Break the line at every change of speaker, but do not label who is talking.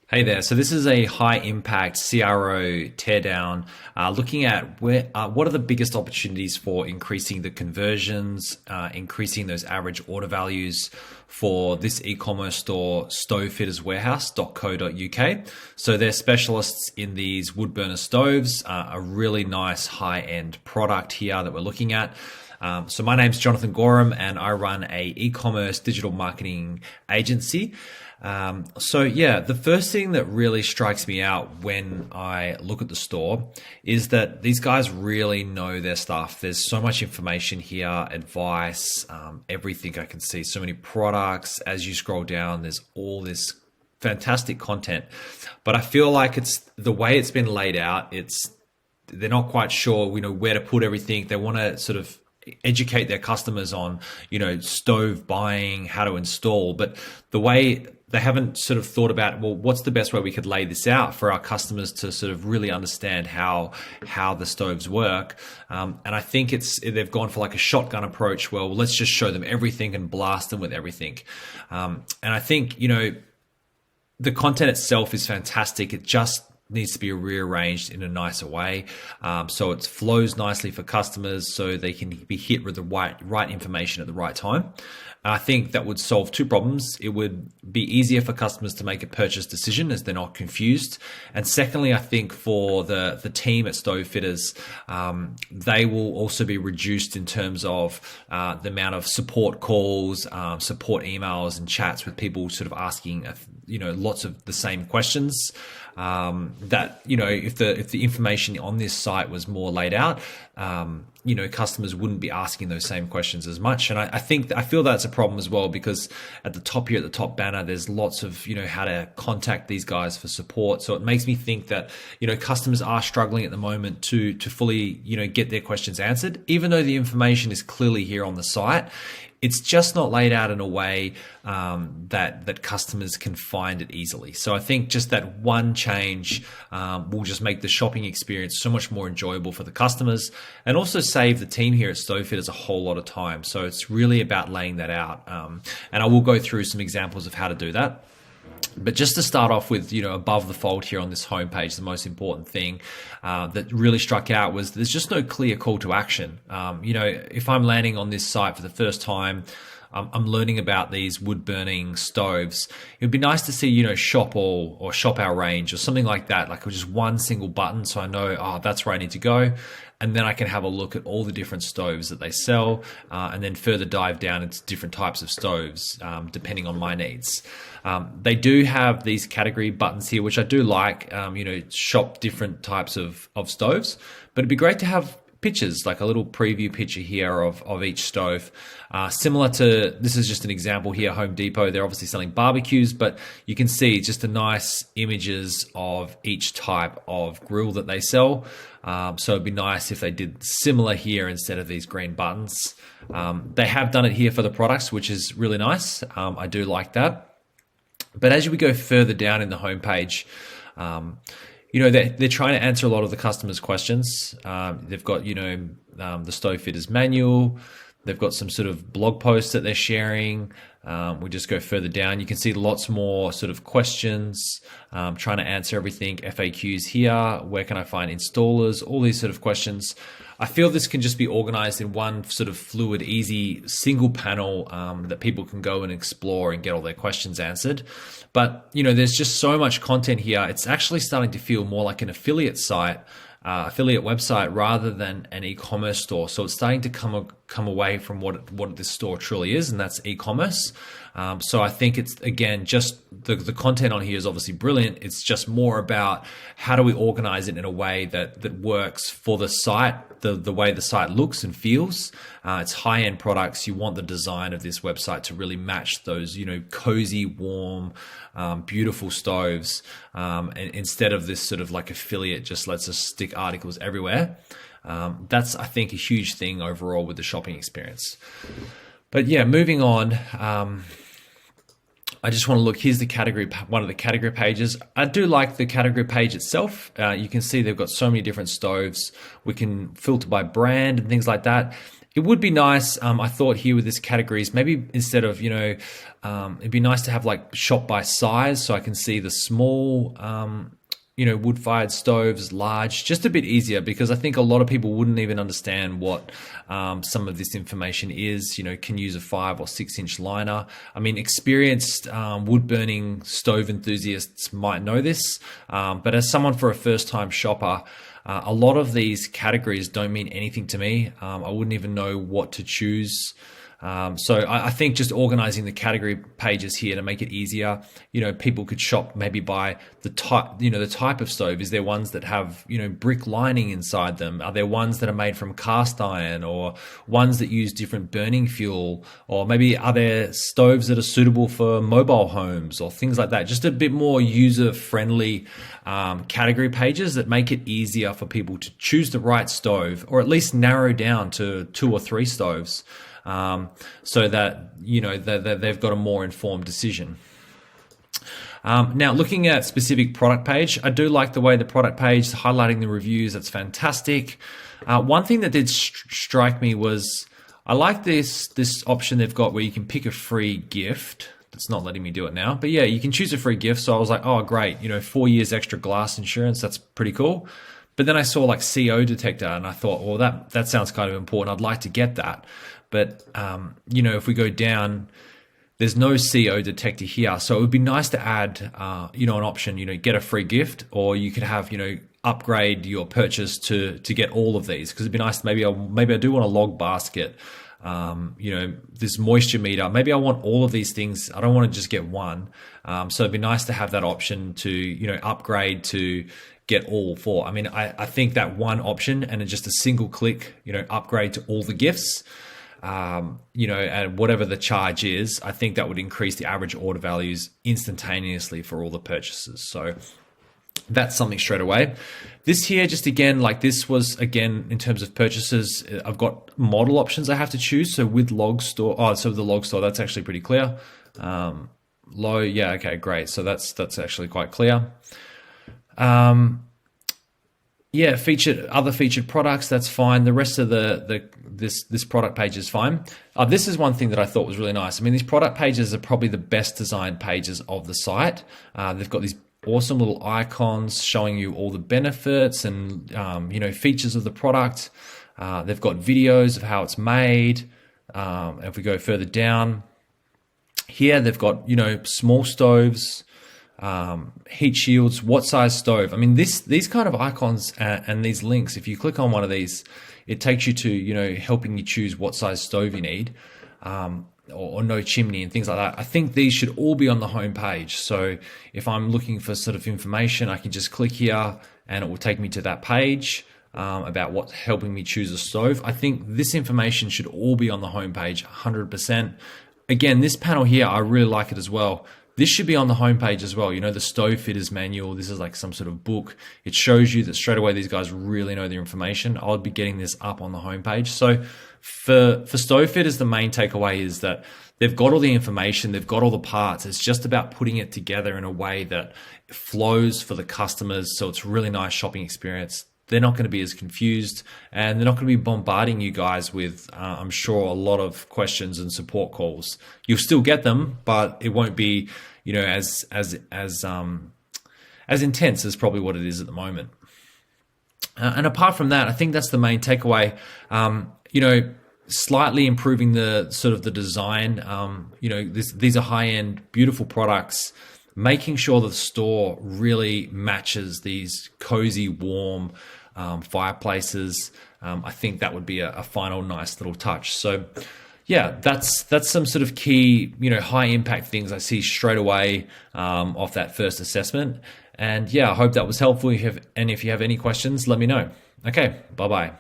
Hey there. So this is a high impact CRO teardown, looking at what are the biggest opportunities for increasing the conversions, increasing those average order values for this e-commerce store, stovefitterswarehouse.co.uk. So they're specialists in these wood burner stoves, a really nice high end product here that we're looking at. So my name's Jonathan Gorham and I run a e-commerce digital marketing agency. The first thing that really strikes me out when I look at the store is that these guys really know their stuff. There's so much information here, advice, everything I can see, so many products. As you scroll down, there's all this fantastic content, but I feel like it's the way it's been laid out. They're not quite sure, where to put everything. They want to sort of educate their customers on, stove buying, how to install, but the way they haven't sort of thought about, well, what's the best way we could lay this out for our customers to sort of really understand how the stoves work. And I think they've gone for like a shotgun approach. Well, let's just show them everything and blast them with everything. And I think, the content itself is fantastic. It just needs to be rearranged in a nicer way, so it flows nicely for customers, so they can be hit with the right information at the right time. I think that would solve two problems. It would be easier for customers to make a purchase decision as they're not confused. And secondly, I think for the team at Stove Fitters, they will also be reduced in terms of the amount of support calls, support emails and chats with people sort of asking, lots of the same questions. If the information on this site was more laid out, customers wouldn't be asking those same questions as much. And I feel that's a problem as well, because at the top here, at the top banner, there's lots of, how to contact these guys for support. So it makes me think that, customers are struggling at the moment to fully, get their questions answered, even though the information is clearly here on the site. It's just not laid out in a way that customers can find it easily. So I think just that one change will just make the shopping experience so much more enjoyable for the customers, and also save the team here at Stove Fitters a whole lot of time. So it's really about laying that out. And I will go through some examples of how to do that. But just to start off with, above the fold here on this homepage, the most important thing that really struck out was there's just no clear call to action. If I'm landing on this site for the first time, I'm learning about these wood burning stoves. It would be nice to see, shop all or shop our range or something like that, like just one single button. So I know, that's where I need to go. And then I can have a look at all the different stoves that they sell, and then further dive down into different types of stoves, depending on my needs. They do have these category buttons here, which I do like, shop different types of stoves, but it'd be great to have pictures, like a little preview picture here of each stove. Similar to, this is just an example here, Home Depot, they're obviously selling barbecues, but you can see just the nice images of each type of grill that they sell. So it'd be nice if they did similar here instead of these green buttons. They have done it here for the products, which is really nice. I do like that. But as we go further down in the homepage, they're trying to answer a lot of the customers' questions. They've got, the Stove Fitters manual. They've got some sort of blog posts that they're sharing. We just go further down. You can see lots more sort of questions, trying to answer everything. FAQs here. Where can I find installers? All these sort of questions. I feel this can just be organized in one sort of fluid, easy, single panel that people can go and explore and get all their questions answered. But, there's just so much content here. It's actually starting to feel more like an affiliate site, affiliate website, rather than an e-commerce store. So it's starting to come away from what this store truly is, and that's e-commerce. So I think it's, again, just the content on here is obviously brilliant. It's just more about how do we organize it in a way that works for the site, the way the site looks and feels. It's high-end products. You want the design of this website to really match those, cozy, warm, beautiful stoves. And instead of this sort of like affiliate just lets us stick articles everywhere. That's, I think, a huge thing overall with the shopping experience. But yeah, moving on. I just want to look, here's the category, one of the category pages. I do like the category page itself. You can see they've got so many different stoves. We can filter by brand and things like that. it would be nice, I thought here with this categories, maybe instead of, it'd be nice to have like shop by size, so I can see the small, wood-fired stoves, large, just a bit easier, because I think a lot of people wouldn't even understand what some of this information is. Can use a 5 or 6 inch liner. I mean, experienced wood-burning stove enthusiasts might know this, but as someone for a first-time shopper, a lot of these categories don't mean anything to me. I wouldn't even know what to choose. So I think just organizing the category pages here to make it easier, people could shop maybe by the type, the type of stove. Is there ones that have, brick lining inside them? Are there ones that are made from cast iron, or ones that use different burning fuel? Or maybe are there stoves that are suitable for mobile homes or things like that? Just a bit more user-friendly category pages that make it easier for people to choose the right stove, or at least narrow down to 2 or 3 stoves. So that, that they've got a more informed decision. Now, looking at specific product page, I do like the way the product page is highlighting the reviews. That's fantastic. One thing that did strike me was I like this option they've got where you can pick a free gift. It's not letting me do it now, but yeah, you can choose a free gift. So I was like, oh, great. 4 years extra glass insurance. That's pretty cool. But then I saw like CO detector, and I thought, well, that sounds kind of important. I'd like to get that. But, if we go down, there's no CO detector here. So it would be nice to add, an option, get a free gift, or you could have, upgrade your purchase to get all of these. Because it'd be nice, maybe I do want a log basket, this moisture meter. Maybe I want all of these things. I don't want to just get one. So it'd be nice to have that option to, upgrade to get all 4. I mean, I think that one option and just a single click, upgrade to all the gifts, and whatever the charge is, I think that would increase the average order values instantaneously for all the purchases. So that's something straight away. This here, just again, like this was, again, in terms of purchases, I've got model options I have to choose. So with log store, so the log store, that's actually pretty clear. Low, yeah, okay, great. So that's actually quite clear. Yeah, other featured products, that's fine. The rest of this product page is fine. This is one thing that I thought was really nice. I mean, these product pages are probably the best designed pages of the site. They've got these awesome little icons showing you all the benefits and features of the product. They've got videos of how it's made. If we go further down here, they've got small stoves, heat shields, what size stove. I mean, these kind of icons and these links, if you click on one of these, it takes you to, helping you choose what size stove you need, or no chimney and things like that. I think these should all be on the home page. So if I'm looking for sort of information, I can just click here and it will take me to that page about what's helping me choose a stove. I think this information should all be on the home page, 100%. Again, this panel here, I really like it as well. This should be on the homepage as well. The stove fitters manual. This is like some sort of book. It shows you that straight away these guys really know their information. I'll be getting this up on the homepage. So for stove fitters, the main takeaway is that they've got all the information, they've got all the parts. It's just about putting it together in a way that flows for the customers. So it's a really nice shopping experience. They're not going to be as confused, and they're not going to be bombarding you guys with, I'm sure, a lot of questions and support calls. You'll still get them, but it won't be, as intense as probably what it is at the moment. And apart from that, I think that's the main takeaway. Slightly improving the sort of the design. These are high-end, beautiful products. Making sure the store really matches these cozy, warm fireplaces. I think that would be a final nice little touch. So yeah, that's some sort of key, high impact things I see straight away off that first assessment. And yeah, I hope that was helpful. If you have any questions, let me know. Okay, bye-bye.